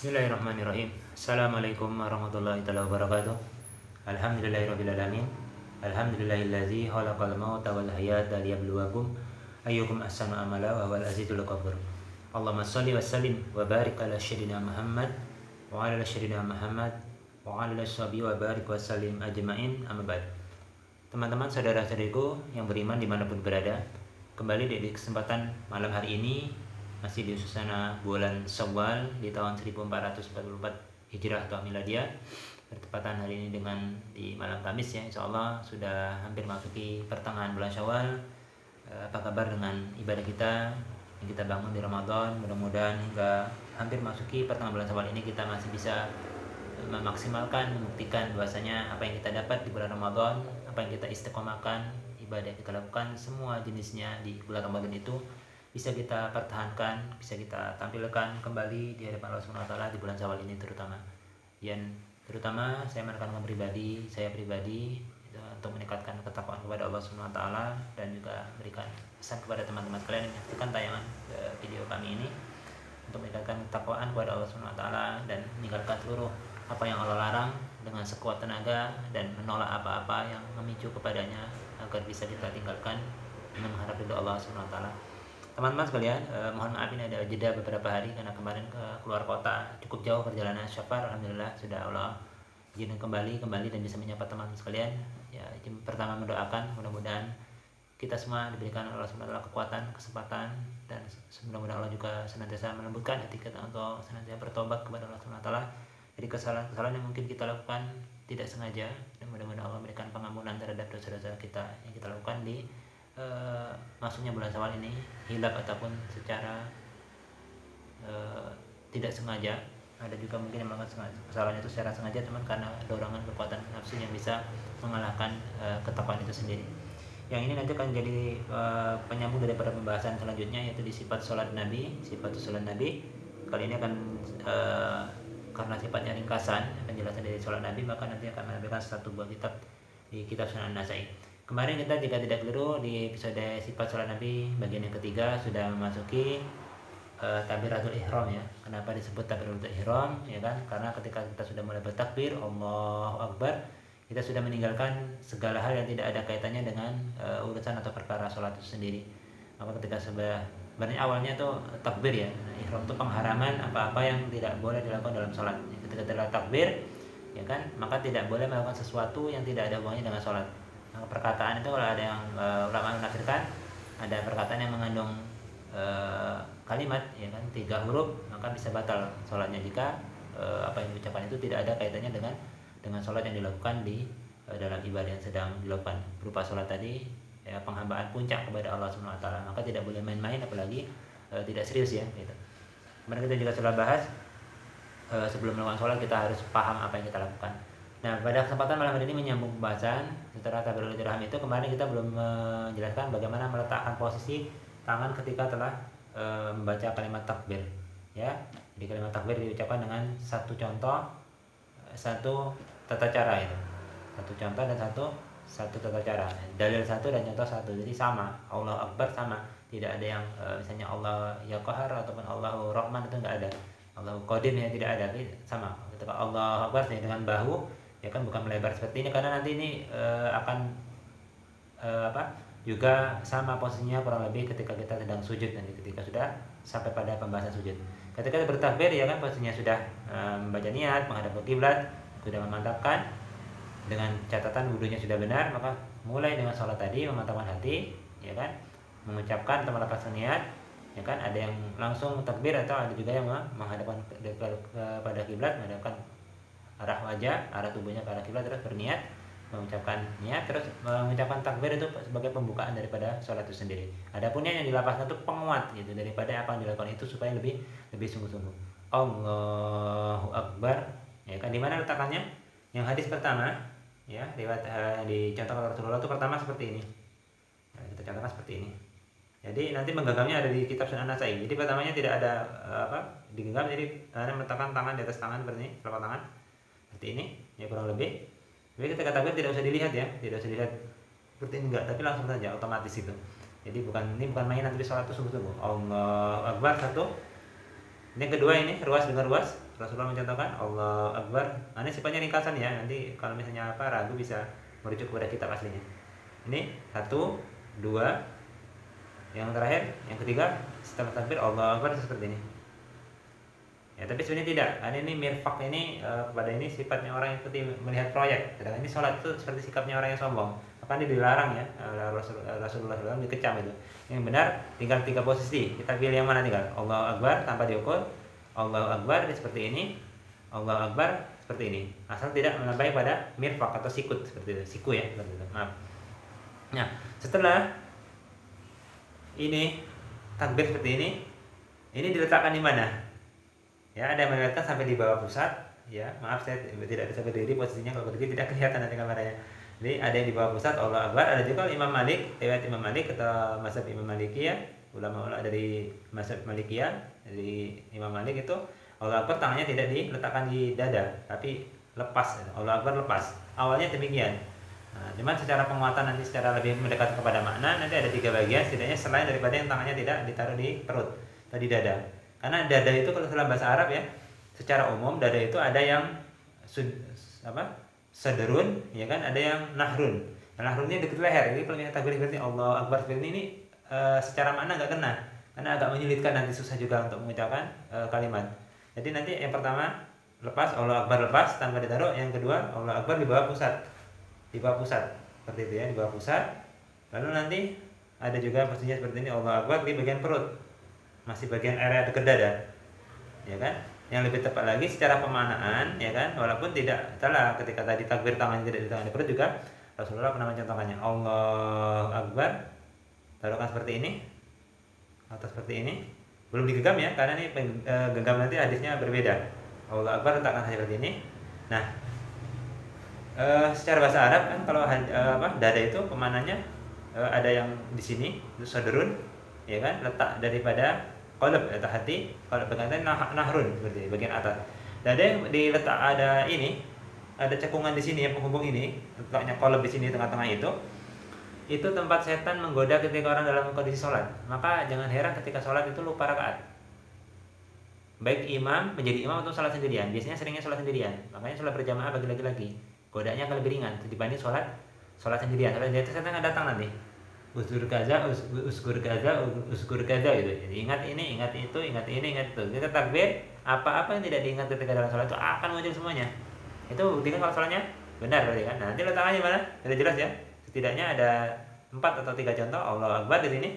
Bismillahirrahmanirrahim. Assalamualaikum warahmatullahi wabarakatuh. Alhamdulillahirrabbilalamin. Alhamdulillahillazi khalaqal mauta wal hayata liyabluwakum ayyukum ahsanu amala wa huwal azizul ghafur. Allahumma shalli wa sallim wa barik ala sayyidina Muhammad wa ala sayyidina Muhammad wa ala sahbihi wa barik wa sallim ajmain, amma ba'd. Teman-teman, saudara-saudariku yang beriman dimanapun berada, kembali di kesempatan malam hari ini masih di suasana bulan Syawal di tahun 1444 Hijrah atau Miladiah, bertepatan hari ini dengan di malam Kamis ya. Insya Allah sudah hampir masuki pertengahan bulan Syawal. Apa kabar dengan ibadah kita yang kita bangun di Ramadan? Mudah-mudahan hingga hampir masuki pertengahan bulan Syawal ini kita masih bisa memaksimalkan, membuktikan bahwasanya apa yang kita dapat di bulan Ramadan, apa yang kita istiqomahkan, ibadah yang kita lakukan semua jenisnya di bulan Ramadan itu bisa kita pertahankan, bisa kita tampilkan kembali di hadapan Allah Subhanahu wa taala di bulan Syawal ini terutama. Terutama saya menekankan saya pribadi untuk meningkatkan ketakwaan kepada Allah Subhanahu wa taala dan juga berikan pesan kepada teman-teman kalian yang menyaksikan tayangan video kami ini untuk meningkatkan ketakwaan kepada Allah Subhanahu wa taala dan meninggalkan seluruh apa yang Allah larang dengan sekuat tenaga dan menolak apa-apa yang memicu kepadanya agar bisa kita tinggalkan dengan mengharap ridho Allah Subhanahu wa taala. Teman-teman sekalian, mohon maaf ini ada jeda beberapa hari karena kemarin keluar kota cukup jauh perjalanan syafar. Alhamdulillah sudah Allah izinkan kembali dan bisa menyapa teman sekalian. Ya, pertama mendoakan mudah-mudahan kita semua diberikan Allah Subhanahu wa taala kekuatan, kesempatan, dan mudah-mudahan Allah juga senantiasa melembutkan hati kita untuk senantiasa bertobat kepada Allah Subhanahu wa taala dari kesalahan-kesalahan yang mungkin kita lakukan tidak sengaja, dan mudah-mudahan Allah memberikan pengampunan terhadap dosa-dosa kita yang kita lakukan di masuknya bulan Syawal ini, hilaf ataupun secara tidak sengaja. Ada juga mungkin yang melakukan kesalahan itu secara sengaja, teman, karena dorongan kekuatan nafsu yang bisa mengalahkan ketakwaan itu sendiri. Yang ini nanti akan jadi penyambung daripada pembahasan selanjutnya, yaitu di sifat sholat Nabi. Kali ini akan karena sifatnya ringkasan, penjelasan dari sholat Nabi, maka nanti akan menampilkan satu buah kitab di kitab Sunan Nasai. Kemarin kita, jika tidak keliru, di episode sifat sholat Nabi bagian yang ketiga sudah memasuki takbiratul ihram ya. Kenapa disebut takbiratul ihram ya kan? Karena ketika kita sudah mulai bertakbir Allahu Akbar, kita sudah meninggalkan segala hal yang tidak ada kaitannya dengan urusan atau perkara sholat itu sendiri. Maka ketika sebenarnya awalnya itu takbir ya. Ihram itu pengharaman apa-apa yang tidak boleh dilakukan dalam sholat. Ketika telah takbir ya kan, maka tidak boleh melakukan sesuatu yang tidak ada hubungannya dengan sholat. Perkataan itu kalau ada yang ulama menafsirkan, ada perkataan yang mengandung kalimat ya kan 3 huruf, maka bisa batal sholatnya jika apa yang diucapkan itu tidak ada kaitannya dengan sholat yang dilakukan di dalam ibadah yang sedang dilakukan berupa sholat tadi ya, penghambaan puncak kepada Allah Subhanahu wa taala. Maka tidak boleh main-main, apalagi tidak serius ya gitu. Kemudian kita juga sudah bahas sebelum melakukan sholat kita harus paham apa yang kita lakukan. Nah, pada kesempatan malam hari ini menyambung pembahasan setelah takbiratul ihram itu, kemarin kita belum menjelaskan bagaimana meletakkan posisi tangan ketika telah membaca kalimat takbir. Ya, jadi kalimat takbir diucapkan dengan satu contoh, satu tata cara itu. Satu contoh dan satu tata cara. Dalil satu dan contoh satu. Jadi sama, Allahu Akbar sama. Tidak ada yang misalnya Allah ya Qahar ataupun Allahu Rahman, itu enggak ada. Allahu Qadir ya tidak ada, tapi sama. Ketika Allahu Akbar dengan bahu ya kan, bukan melebar seperti ini, karena nanti ini akan juga sama posisinya kurang lebih ketika kita sedang sujud, nanti ketika sudah sampai pada pembahasan sujud. Ketika kita bertakbir ya kan, posisinya sudah membaca niat menghadap ke kiblat, sudah memantapkan dengan catatan wudunya sudah benar, maka mulai dengan sholat tadi memantapkan hati ya kan, mengucapkan atau melafazkan niat ya kan. Ada yang langsung takbir atau ada juga yang menghadapkan kepada kiblat, menghadapkan arah wajah, arah tubuhnya ke arah kiblat, terus berniat mengucapkan niat, terus mengucapkan takbir itu sebagai pembukaan daripada sholat itu sendiri. Adapun yang dilafazkan itu penguat gitu daripada apa yang dilakukan itu, supaya lebih sungguh-sungguh. Allahu Akbar ya kan. Di mana letakkannya? Yang hadis pertama ya, riwayat dicontohkan Rasulullah itu pertama seperti ini. Nah, kita contohkan seperti ini. Jadi nanti menggenggamnya ada di kitab Sunan Nasai. Jadi pertamanya tidak ada digenggam, jadi Anda meletakkan tangan di atas tangan seperti ini, telapak tangan seperti ini ya kurang lebih. Jadi ketika takbir tidak usah dilihat ya, tidak usah dilihat seperti ini enggak, tapi langsung saja otomatis itu. Jadi ini bukan mainan, tapi sholat itu sungguh-sungguh. Allahu Akbar satu. Ini yang kedua, ini ruas dengan ruas. Rasulullah mencontohkan Allah Akbar. Ini sifatnya ringkasan ya. Nanti kalau misalnya ragu bisa merujuk kepada kitab aslinya. Ini 1, 2, yang terakhir, yang ketiga setelah takbir Allah Akbar seperti ini. Ya, tapi sebenarnya tidak. Ini mirfak ini kepada ini sifatnya orang yang seperti melihat proyek. Sedangkan ini sholat itu seperti sikapnya orang yang sombong. Maka ini dilarang ya. Rasulullah SAW dikecam itu. Yang benar tinggal 3 posisi. Kita pilih yang mana tinggal. Allah Akbar tanpa diukur. Allah Akbar seperti ini. Allah Akbar seperti ini. Asal tidak melampaui pada mirfak atau sikut seperti itu. Siku ya, seperti itu. Maaf. Nah, setelah ini takbir seperti ini diletakkan di mana? Ya, ada yang melihatkan sampai di bawah pusat. Ya, maaf saya tidak bisa berdiri, posisinya kalau berdiri tidak kelihatan nanti kameranya. Jadi ada yang di bawah pusat Allah Akbar, ada juga Imam Malik, riwayat Imam Malik atau mazhab Imam Malikiyah, ulama-ulama dari mazhab Malikiyah, dari Imam Malik itu Allah Akbar tangannya tidak diletakkan di dada, tapi lepas. Allah Akbar lepas. Awalnya demikian. Nah, cuman secara penguatan nanti secara lebih mendekat kepada makna nanti ada 3 bagian setidaknya selain daripada yang tangannya tidak ditaruh di perut atau di dada. Karena dada itu kalau dalam bahasa Arab ya, secara umum dada itu ada yang sadrun, ya kan, ada yang nahrun. Nahrunnya dekat leher. Jadi kalau kita takbir seperti Allah Akbar seperti ini secara makna nggak kena, karena agak menyulitkan, nanti susah juga untuk mengucapkan kalimat. Jadi nanti yang pertama lepas, Allah Akbar lepas tanpa ditaruh. Yang kedua Allah Akbar di bawah pusat, seperti itu ya, di bawah pusat. Lalu nanti ada juga posisinya seperti ini, Allah Akbar di bagian perut, masih bagian area dekat dada, ya kan? Yang lebih tepat lagi secara pemaknaan, ya kan, walaupun tidak salah ketika tadi takbir tangan tidak di tangan di perut juga Rasulullah pernah mencontohkannya. Allah Akbar taruhkan seperti ini atau seperti ini, belum digenggam ya, karena ini genggam nanti hadisnya berbeda. Allah Akbar letakkan seperti ini. Nah, secara bahasa Arab kan kalau dada itu pemaknanya ada yang di sini itu sadrun, ya kan, letak daripada qalb atau hati. Kalau berkata nahrun seperti bagian atas. Dada yang diletak ada ini, ada cekungan di sini, penghubung ini, letaknya qalb di sini tengah-tengah itu tempat setan menggoda ketika orang dalam kondisi sholat. Maka jangan heran ketika sholat itu lupa rakaat. Baik imam menjadi imam atau sholat sendirian. Biasanya seringnya sholat sendirian. Makanya sholat berjamaah bagi laki-laki godaannya akan lebih ringan dibanding sholat sendirian. Sholat sendirian setan akan datang nanti. Uskur kaza gitu. Jadi ingat ini, ingat itu, ingat ini, ingat itu. Kita takbir, apa-apa yang tidak diingat ketika dalam sholat itu akan muncul semuanya. Itu buktikan kalau sholatnya benar berarti kan. Nah, nanti letakkannya mana? Sudah jelas ya. Setidaknya ada 4 atau 3 contoh. Allah Akbar di sini.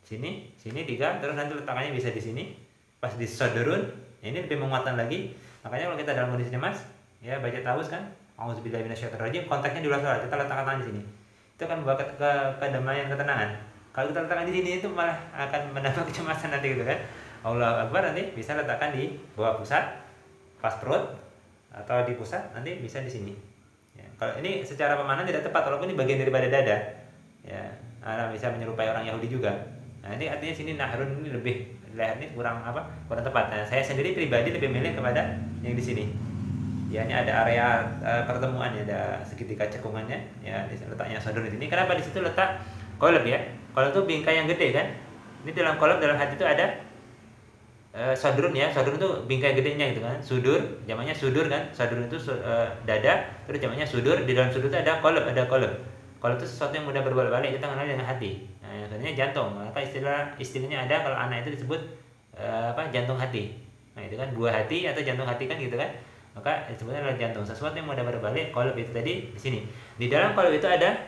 Sini 3, terus nanti letakkannya bisa di sini. Pas di sadrun, ini lebih menguatkan lagi. Makanya kalau kita dalam kondisi cemas, ya baca taus kan, auzubillahi minasyaitonirrajim, konteksnya di luar sholat, kita letakkan tangan di sini. Itu akan membawa kedamaian, ketenangan. Kalau kita letakkan di sini itu malah akan menambah kecemasan nanti gitu kan. Allah Akbar nanti bisa letakkan di bawah pusat, pas perut, atau di pusat, nanti bisa di sini. Ya, kalau ini secara pemaknaan tidak tepat, walaupun ini bagian daripada dada. Ya, bisa menyerupai orang Yahudi juga. Nah, ini artinya sini nahrun ini lebih, leher ini kurang tepat. Nah, saya sendiri pribadi lebih milih kepada yang di sini. Ya, ini ada area pertemuannya, ada segitiga cekungannya, ya, letaknya sadrun di sini. Kenapa di situ letak qalb ya? Qalb itu bingkai yang gede kan? Ini dalam qalb, dalam hati itu ada sadrun ya. Sadrun itu bingkai gedenya gitu kan. Sudur, jamaknya sudur kan? Sadrun itu dada, terus jamaknya sudur. Di dalam sudur itu ada qalb, Qalb itu sesuatu yang mudah berbalik-balik, kita kenal dengan hati. Nah, yang sebenarnya jantung. Maka istilahnya ada kalau anak itu disebut jantung hati. Nah, itu kan buah hati atau jantung hati kan gitu kan. Maka disebutnya adalah jantung, sesuatu yang mudah berbalik. Qalb itu tadi di sini. Di dalam qalb itu ada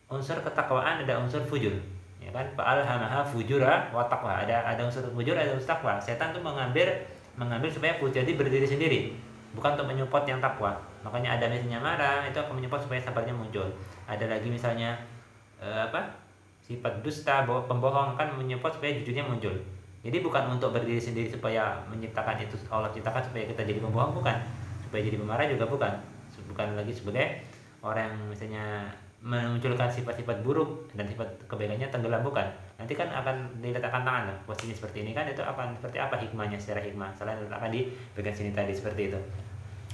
unsur ketakwaan, ada unsur fujur. Ya kan? Fa'alhamaha fujura wa taqwa. Ada unsur fujur, ada unsur takwa. Setan tuh mengambil supaya fujur jadi berdiri sendiri, bukan untuk menyupport yang takwa. Makanya ada misalnya marah, itu akan menyupport supaya sabarnya muncul. Ada lagi misalnya sifat dusta, pembohong, kan menyupport supaya jujurnya muncul. Jadi bukan untuk berdiri sendiri supaya menciptakan itu, Allah ciptakan supaya kita jadi pembohong, bukan. Supaya jadi pemarah juga bukan. Bukan lagi sebagai orang yang misalnya memunculkan sifat-sifat buruk dan sifat kebaikannya tenggelam, bukan. Nanti kan akan diletakkan tangan lah, posisinya seperti ini kan, itu akan seperti apa hikmahnya secara hikmah. Selain diletakkan di bagian sini tadi seperti itu.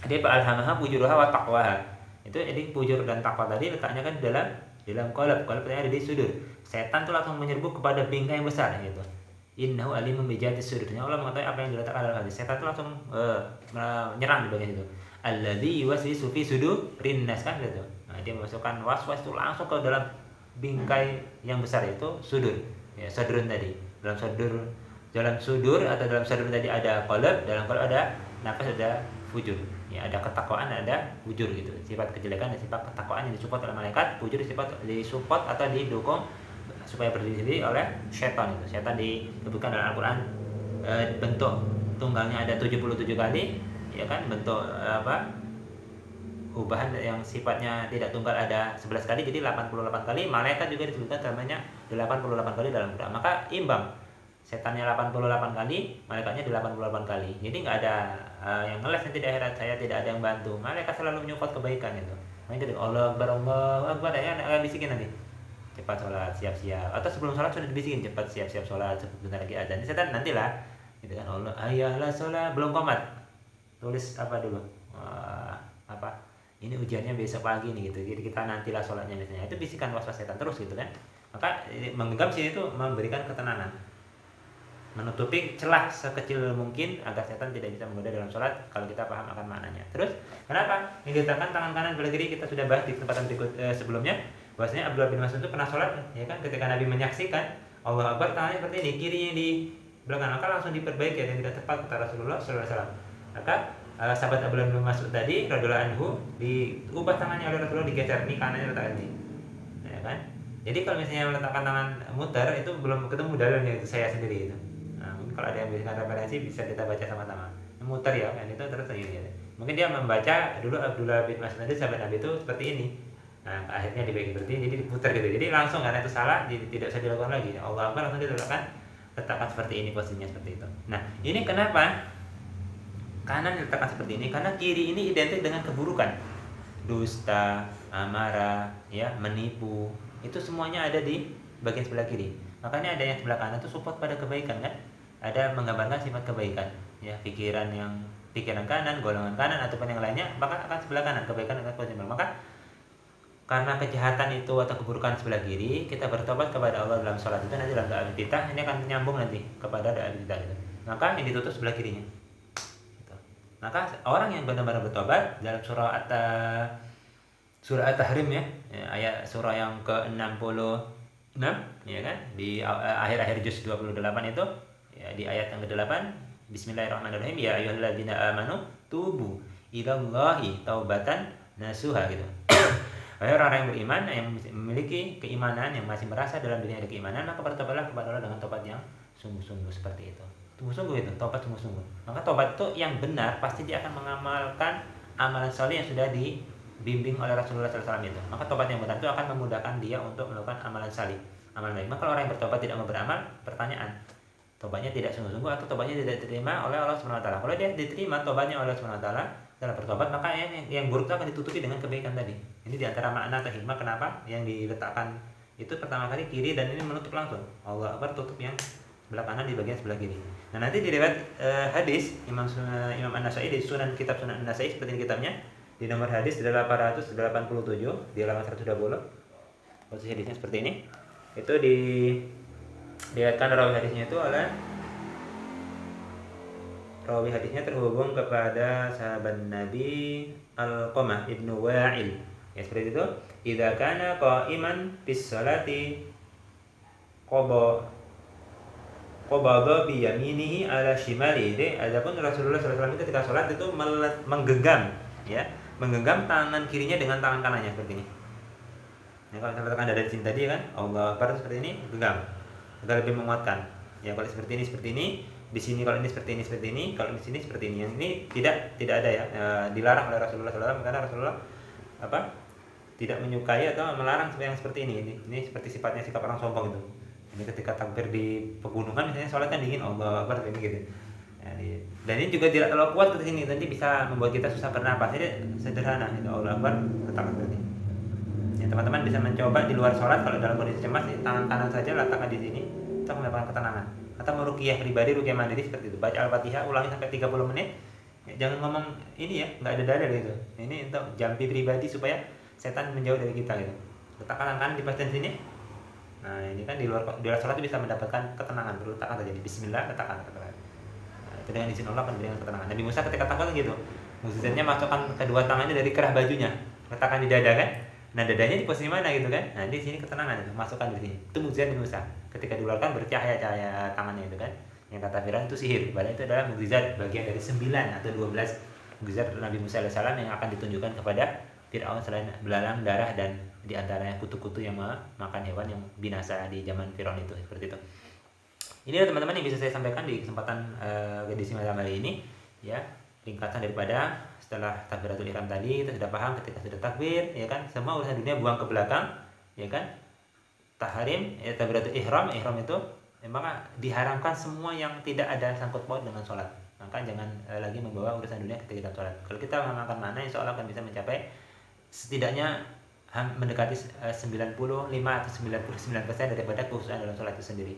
Jadi fa'alhamaha fujuruha wa taqwaha. Itu jadi fujur dan takwa tadi letaknya kan dalam qalb. Qalb ada di sudur. Setan tuh langsung menyerbu kepada bingkai yang besar gitu. Innahu alimun bijati sudurnya Allah mengetahui apa yang diletakkan dalam hati. Setan itu langsung menyerang di bagian itu. Alladzi yuwaswisu fi sudurin nas kan gitu. Nah, dia memasukkan waswas itu langsung ke dalam bingkai yang besar itu sudur. Ya, sudurun tadi. Dalam sudur atau dalam sudur tadi ada qalb, dalam qalb ada nafas, ada fujur. Ya, ada ketakwaan, ada fujur gitu. Sifat kejelekan dan sifat ketakwaan yang disupport oleh malaikat, fujur sifat disupport atau didukung supaya berdiri oleh setan itu. Setan disebutkan dalam Al-Qur'an bentuk tunggalnya ada 77 kali, ya kan? Bentuk ubahan yang sifatnya tidak tunggal ada 11 kali, jadi 88 kali. Malaikat juga disebutkan namanya 88 kali dalam Quran. Maka imbang. Setannya 88 kali, malaikatnya 88 kali. Jadi nggak ada yang ngeles nanti di akhirat, saya tidak ada yang bantu. Malaikat selalu menyupport kebaikan itu. Makanya gitu, Allah Akbar ya, bisikin nanti. Cepat sholat, siap-siap. Atau sebelum sholat sudah dibisikin, cepat siap-siap sholat, sebentar lagi azan. Setan nantilah, gitu kan. Allah, ayolah sholat, belum komat. Tulis apa dulu? Ini ujiannya besok pagi nih gitu. Jadi kita nantilah sholatnya misalnya. Itu bisikan waswas setan terus gitu kan. Maka menggenggam sini itu memberikan ketenangan, menutupi celah sekecil mungkin agar setan tidak bisa menggoda dalam sholat kalau kita paham akan maknanya. Terus kenapa yang diletakkan tangan kanan sebelah kiri kita sudah bahas di kesempatan berikut sebelumnya. Bahwasanya Abdullah bin Mas'ud itu pernah sholat, ya kan, ketika Nabi menyaksikan Allah Akbar tangannya seperti ini, kirinya di belakang, maka langsung diperbaiki yang tidak tepat kata Rasulullah SAW. Maka sahabat Abdullah bin Mas'ud tadi radhiyallahu anhu diubah tangannya oleh Rasulullah, digeser, nih kanannya letakkan ini, ya kan. Jadi kalau misalnya meletakkan tangan muter itu belum ketemu dalilnya, itu saya sendiri itu. Nah, mungkin kalau ada yang bisa referensi bisa kita baca sama-sama. Muter ya kan, itu terus ini. Mungkin dia membaca dulu Abdullah bin Mas'ud tadi sahabat Nabi itu seperti ini. Nah, akhirnya dibagi seperti ini, jadi diputar gitu. Jadi langsung karena itu salah, jadi tidak usah dilakukan lagi. Allah Akbar langsung letakkan seperti ini, posisinya seperti itu. Nah, ini kenapa kanan diletakkan seperti ini? Karena kiri ini identik dengan keburukan, dusta, amarah, ya, menipu. Itu semuanya ada di bagian sebelah kiri. Makanya ada yang sebelah kanan itu support pada kebaikan kan? Ada menggambarkan sifat kebaikan, ya, pikiran kanan, golongan kanan ataupun yang lainnya, maka akan sebelah kanan kebaikan akan positif. Maka karena kejahatan itu atau keburukan sebelah kiri, kita bertobat kepada Allah dalam sholat itu nanti dalam doa iftitah, ini akan menyambung nanti kepada doa iftitah gitu. Maka yang ditutup sebelah kirinya. Gitu. Maka orang yang benar-benar bertobat dalam surah At-Tahrim ya, ayat surah yang ke-66 ya kan, di akhir-akhir juz 28 itu ya, di ayat yang ke-8, Bismillahirrahmanirrahim, ya ayyuhalladzina amanu tubu ilallahi taubatan nasuha gitu. Orang-orang yang beriman, yang memiliki keimanan, yang masih merasa dalam dirinya ada keimanan, maka bertobatlah kepada Allah dengan tobat yang sungguh-sungguh seperti itu. Sungguh-sungguh itu, tobat sungguh-sungguh. Maka tobat itu yang benar, pasti dia akan mengamalkan amalan saleh yang sudah dibimbing oleh Rasulullah SAW itu. Maka tobat yang benar itu akan memudahkan dia untuk melakukan amalan saleh, amalan baik. Maka kalau orang yang bertobat tidak mau beramal, pertanyaan, tobatnya tidak sungguh-sungguh atau tobatnya tidak diterima oleh Allah SWT. Kalau dia diterima tobatnya oleh Allah SWT dalam bertobat, maka yang buruk itu akan ditutupi dengan kebaikan tadi. Ini diantara makna atau hikmah kenapa yang diletakkan itu pertama kali kiri dan ini menutup langsung. Allah Akbar tutup yang sebelah kanan di bagian sebelah kiri. Nah, nanti di riwayat hadis Imam An-Nasai di kitab Sunan An-Nasai seperti ini kitabnya, di nomor hadis 887 di halaman 120. Posisi hadisnya seperti ini. Itu diriwayatkan rawi hadisnya itu oleh rawi hadisnya terhubung kepada sahabat Nabi Alqamah ibnu Wa'il. Ya seperti itu. Idza kana qa'iman fis salati qabada bi yaminihi ala shimali. Jadi adapun Rasulullah SAW itu ketika salat itu menggenggam, ya, menggenggam tangan kirinya dengan tangan kanannya seperti ini. Ya, kalau saya letakkan dada di sini tadi kan, Allah Akbar seperti ini, genggam. Agar lebih menguatkan. Ya, kalau seperti ini, di sini kalau ini seperti ini, kalau di sini seperti ini. Yang ini tidak ada ya, dilarang oleh Rasulullah SAW karena Rasulullah tidak menyukai atau melarang yang seperti ini. Ini seperti sikap orang sombong itu. Ini ketika takbir di pegunungan misalnya sholat kan dingin, Allah Akbar ini gitu. Ya, dan ini juga tidak terlalu kuat ke sini, nanti bisa membuat kita susah bernapas. Jadi sederhana itu, Allah Akbar letakkan seperti ini. Ya, teman-teman bisa mencoba di luar sholat kalau dalam kondisi cemas, tangan kanan saja letakkan di sini untuk mendapatkan ketenangan. Atau meruqyah pribadi, ruqyah mandiri seperti itu. Baca Al-Fatihah ulangi sampai 30 menit. Ya, jangan ngomong ini ya, nggak ada dalil gitu. Ini untuk jampi pribadi supaya setan menjauh dari kita gitu. Letakkan tangan di bagian sini. Nah ini kan di luar sholat itu bisa mendapatkan ketenangan, perlu letakkan saja di Bismillah, letakkan. Nah, itu dengan izin Allah akan memberikan ketenangan. Nabi Musa ketika takut gitu, mukjizatnya masukkan kedua tangannya dari kerah bajunya, letakkan di dada kan. Nah dadanya di posisi mana gitu kan? Nah di sini ketenangan itu, masukkan di sini. Itu mukjizat Nabi Musa. Ketika dikeluarkan bercahaya-cahaya tangannya itu kan. Yang kata Firaun itu sihir, padahal itu adalah mukjizat bagian dari 9 atau 12 mukjizat Nabi Musa alaihissalam yang akan ditunjukkan kepada Firaun selain belalang, darah, dan diantaranya kutu-kutu yang makan hewan yang binasa di zaman Firaun itu, seperti itu. Ini teman-teman yang bisa saya sampaikan di kesempatan edisi malam hari ini, ya, ringkasan daripada setelah takbiratul ihram tadi. Kita sudah paham ketika sudah takbir, ya kan, semua urusan dunia buang ke belakang, ya kan. Tahrim, ya, takbiratul ihram itu memang diharamkan semua yang tidak ada sangkut paut dengan sholat. Maka jangan lagi membawa urusan dunia ketika kita sholat. Kalau kita mengamalkan mana, insya Allah akan bisa mencapai setidaknya mendekati 95 atau 99% daripada kehusuan dalam sholat itu sendiri.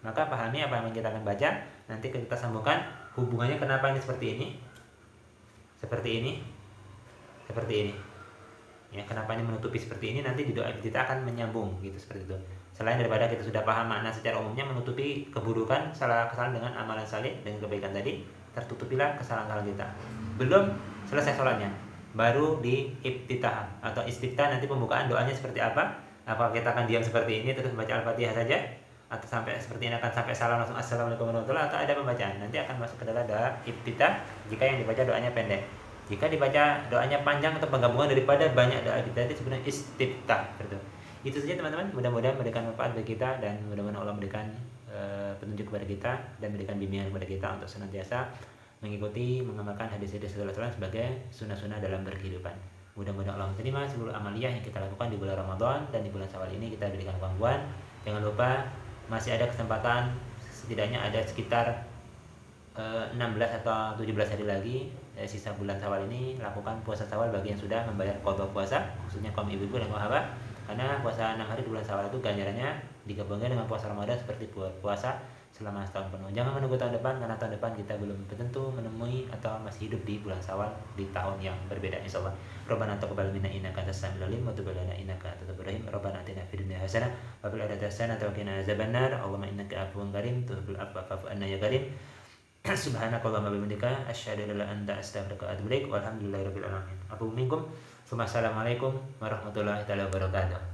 Maka pahami apa yang kita akan baca, nanti kita sambungkan hubungannya kenapa ini seperti ini, ya, kenapa ini menutupi seperti ini, nanti di doa kita akan menyambung gitu, seperti itu. Selain daripada kita sudah paham makna secara umumnya, menutupi keburukan, kesalahan dengan amalan saleh dengan kebaikan tadi, tertutupilah kesalahan kita. Belum selesai sholatnya, baru di iftitah atau istiftah, nanti pembukaan doanya seperti apa. Apakah kita akan diam seperti ini terus membaca Al-Fatihah saja, atau sampai seperti ini akan sampai salam langsung assalamualaikum warahmatullahi wabarakatuh, atau ada pembacaan. Nanti akan masuk ke dalam doa iftitah jika yang dibaca doanya pendek. Jika dibaca doanya panjang atau penggabungan daripada banyak doa kita, itu sebenarnya istiftah. Itu saja teman-teman, mudah-mudahan memberikan manfaat bagi kita, dan mudah-mudahan Allah memberikan petunjuk kepada kita dan memberikan bimbingan kepada kita untuk senantiasa mengikuti, mengamalkan hadis-hadis Rasulullah sebagai sunnah-sunnah dalam berkehidupan. Mudah-mudahan Allah menerima seluruh amaliyah yang kita lakukan di bulan Ramadan, dan di bulan Syawal ini kita berikan gangguan. Jangan lupa masih ada kesempatan, setidaknya ada sekitar 16 atau 17 hari lagi sisa bulan Syawal ini. Lakukan puasa Syawal bagi yang sudah membayar qadha puasa, khususnya kaum ibu-ibu dan kaum hawa, karena puasa 6 hari di bulan Syawal itu ganjarannya digabungkan dengan puasa Ramadan seperti puasa selama setahun penuh. Jangan menunggu tahun depan, karena tahun depan kita belum tentu menemui atau masih hidup di bulan Syawal di tahun yang berbeda, insyaallah. Rabbana taqabbal minna innaka antas samiul alim wa tub alaina innaka antat tawwabur rahim. Rabbana atina fid dunya hasanah wa fil akhirati hasanah wa qina azabannar. Allahumma innaka afuwwun karim tuhibbul afwa fa'fu anna ya karim. Subhanakallahumma wa bihamdika asyhadu an la ilaha illa anta astaghfiruka wa atubu ilaik. Walhamdulillahirabbil alamin. Assalamualaikum warahmatullahi wabarakatuh.